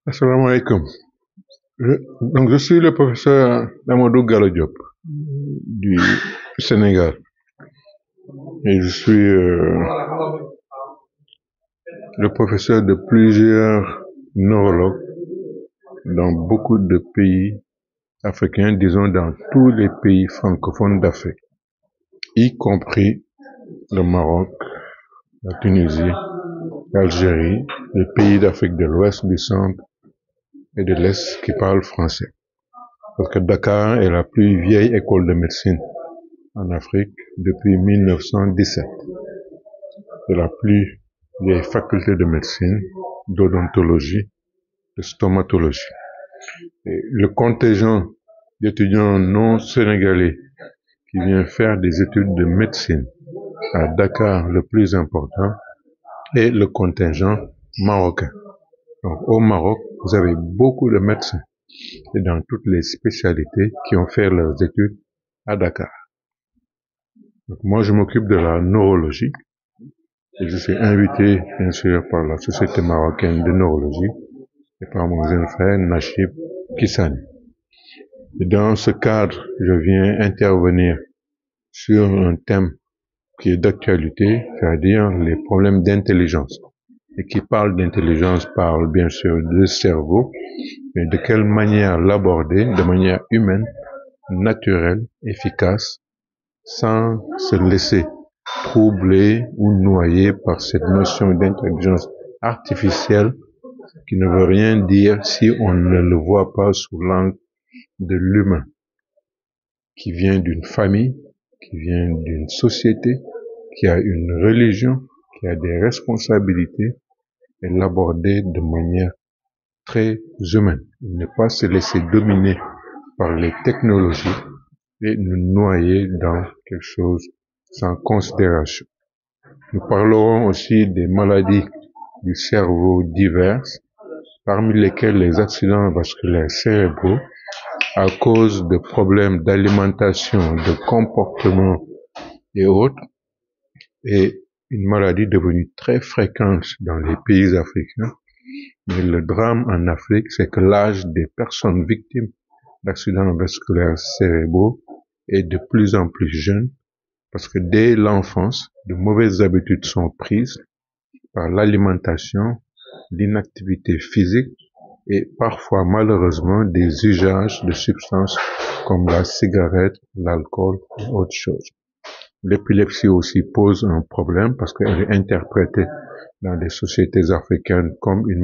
Assalamu alaikum. Je suis le professeur Amadou Gallo Diop du Sénégal et je suis le professeur de plusieurs neurologues dans beaucoup de pays africains, disons dans tous les pays francophones d'Afrique, y compris le Maroc, la Tunisie, l'Algérie, les pays d'Afrique de l'Ouest, du Centre et de l'Est qui parlent français. Parce que Dakar est la plus vieille école de médecine en Afrique depuis 1917. C'est la plus vieille faculté de médecine, d'odontologie, de stomatologie. Et le contingent d'étudiants non sénégalais qui vient faire des études de médecine à Dakar, le plus important, est le contingent marocain. Donc au Maroc, vous avez beaucoup de médecins et dans toutes les spécialités qui ont fait leurs études à Dakar. Donc moi, je m'occupe de la neurologie et je suis invité, bien sûr, par la Société marocaine de neurologie et par mon jeune frère Nachib Kissani. Et dans ce cadre, je viens intervenir sur un thème qui est d'actualité, c'est-à-dire les problèmes d'intelligence. Et qui parle d'intelligence parle bien sûr du cerveau, mais de quelle manière l'aborder de manière humaine, naturelle, efficace, sans se laisser troubler ou noyer par cette notion d'intelligence artificielle qui ne veut rien dire si on ne le voit pas sous l'angle de l'humain, qui vient d'une famille, qui vient d'une société, qui a une religion, qui a des responsabilités, et l'aborder de manière très humaine. Ne pas se laisser dominer par les technologies et nous noyer dans quelque chose sans considération. Nous parlerons aussi des maladies du cerveau diverses, parmi lesquelles les accidents vasculaires cérébraux à cause de problèmes d'alimentation, de comportement et autres, et une maladie devenue très fréquente dans les pays africains. Mais le drame en Afrique, c'est que l'âge des personnes victimes d'accidents vasculaires cérébraux est de plus en plus jeune, parce que dès l'enfance, de mauvaises habitudes sont prises par l'alimentation, l'inactivité physique et parfois malheureusement des usages de substances comme la cigarette, l'alcool et autres choses. L'épilepsie aussi pose un problème parce qu'elle est interprétée dans les sociétés africaines comme une